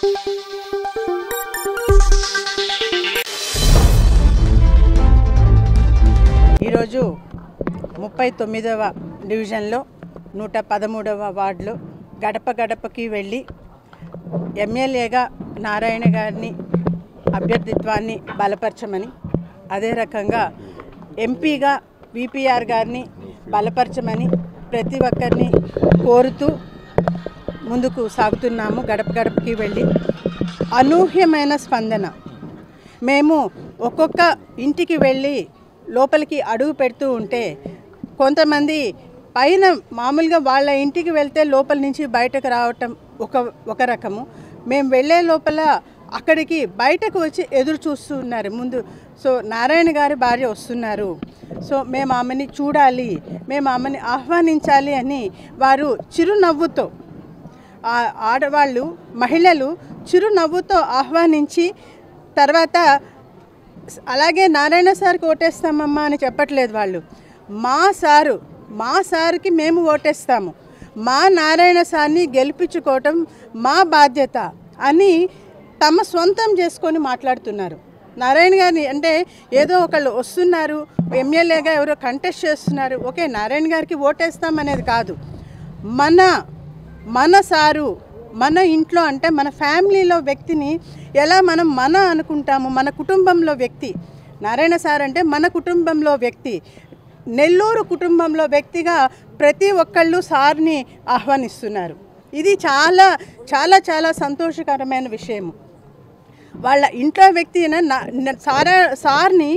ఈరోజు 39వ డివిజన్లో 113వ వార్డులో గడప గడపకి వెళ్ళి ఎమ్మెల్యేగా నారాయణ గారిని అభ్యర్థిత్వాన్ని బలపరచమని, అదే రకంగా ఎంపీగా విపిఆర్ గారిని బలపరచమని ప్రతి ఒక్కరిని కోరుతూ ముందుకు సాగుతున్నాము. గడప గడపకి వెళ్ళి అనూహ్యమైన స్పందన. మేము ఒక్కొక్క ఇంటికి వెళ్ళి లోపలికి అడుగు పెడుతూ ఉంటే కొంతమంది పైన మామూలుగా వాళ్ళ ఇంటికి వెళ్తే లోపల నుంచి బయటకు రావటం ఒక రకము, మేము వెళ్ళే లోపల అక్కడికి బయటకు వచ్చి ఎదురు చూస్తూ ఉన్నారు ముందు. సో నారాయణ గారి భార్య వస్తున్నారు, సో మేము ఆమెని చూడాలి, మేము ఆమెని ఆహ్వానించాలి అని వారు చిరునవ్వుతో, ఆడవాళ్ళు మహిళలు చిరునవ్వుతో ఆహ్వానించి, తర్వాత అలాగే నారాయణ సార్కి ఓటేస్తామమ్మా అని చెప్పట్లేదు వాళ్ళు, మా సార్కి మేము ఓటేస్తాము, మా నారాయణ సార్ని గెలిపించుకోవటం మా బాధ్యత అని తమ సొంతం చేసుకొని మాట్లాడుతున్నారు. నారాయణ గారిని అంటే ఏదో ఒకళ్ళు వస్తున్నారు, ఎమ్మెల్యేగా ఎవరో కంటెస్ట్ చేస్తున్నారు, ఓకే నారాయణ గారికి ఓటేస్తామనేది కాదు. మన సారు మన ఇంట్లో అంటే మన ఫ్యామిలీలో వ్యక్తిని ఎలా మనం అనుకుంటాము, మన కుటుంబంలో వ్యక్తి. నారాయణ సార్ అంటే మన కుటుంబంలో వ్యక్తి, నెల్లూరు కుటుంబంలో వ్యక్తిగా ప్రతి ఒక్కళ్ళు సార్ని ఆహ్వానిస్తున్నారు. ఇది చాలా చాలా చాలా సంతోషకరమైన విషయము. వాళ్ళ ఇంట్లో వ్యక్తి సార్ని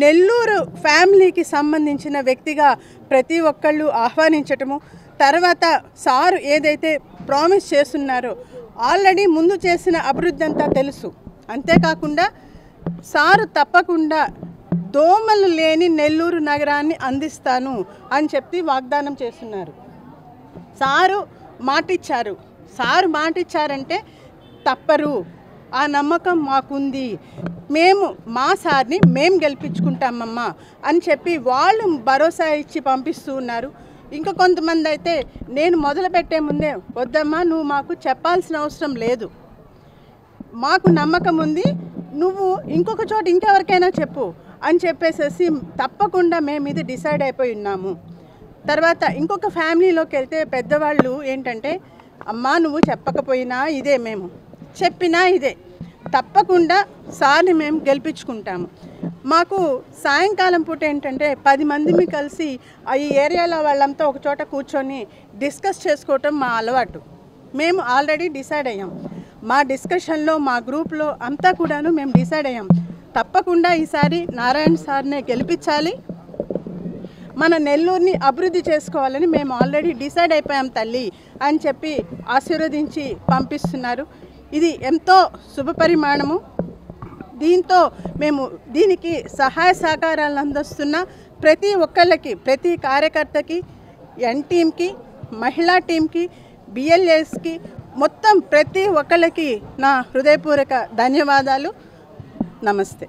నెల్లూరు ఫ్యామిలీకి సంబంధించిన వ్యక్తిగా ప్రతి ఒక్కళ్ళు ఆహ్వానించటము, తర్వాత సారు ఏదైతే ప్రామిస్ చేస్తున్నారో ఆల్రెడీ ముందు చేసిన అభివృద్ధి అంతా తెలుసు. అంతేకాకుండా సారు తప్పకుండా దోమలు లేని నెల్లూరు నగరాన్ని అందిస్తాను అని చెప్పి వాగ్దానం చేస్తున్నారు. సారు మాటిచ్చారంటే తప్పరు, ఆ నమ్మకం మాకుంది, మా సార్ని మేము గెలిపించుకుంటామమ్మా అని చెప్పి వాళ్ళు భరోసా ఇచ్చి పంపిస్తూ ఉన్నారు. ఇంకా కొంతమంది అయితే నేను మొదలుపెట్టే ముందే వద్దమ్మా నువ్వు మాకు చెప్పాల్సిన అవసరం లేదు, మాకు నమ్మకం ఉంది, నువ్వు ఇంకొక చోట ఇంకెవరికైనా చెప్పు అని చెప్పేసేసి తప్పకుండా మేము ఇది డిసైడ్ అయిపోయి ఉన్నాము. తర్వాత ఇంకొక ఫ్యామిలీలోకి వెళ్తే పెద్దవాళ్ళు ఏంటంటే అమ్మా నువ్వు చెప్పకపోయినా ఇదే, మేము చెప్పినా ఇదే, తప్పకుండా సార్ని మేము గెలిపించుకుంటాము. మాకు సాయంకాలం పూట ఏంటంటే 10 మందిని కలిసి ఈ ఏరియాలో వాళ్ళంతా ఒక చోట కూర్చొని డిస్కస్ చేసుకోవటం మా అలవాటు. మేము ఆల్రెడీ డిసైడ్ అయ్యాం, మా డిస్కషన్లో మా గ్రూప్లో అంతా కూడాను మేము డిసైడ్ అయ్యాం, తప్పకుండా ఈసారి నారాయణ సార్నే గెలిపించాలి, మన నెల్లూరుని అభివృద్ధి చేసుకోవాలని మేము ఆల్రెడీ డిసైడ్ అయిపోయాం తల్లి అని చెప్పి ఆశీర్వదించి పంపిస్తున్నారు. ఇది ఎంతో శుభపరిమాణము. దీంతో మేము దీనికి సహాయ సహకారాలను అందిస్తున్న ప్రతి ఒక్కళ్ళకి, ప్రతి కార్యకర్తకి, ఎన్ టీమ్కి, మహిళా టీంకి, బిఎల్ఏస్కి, మొత్తం ప్రతి ఒక్కళ్ళకి నా హృదయపూర్వక ధన్యవాదాలు. నమస్తే.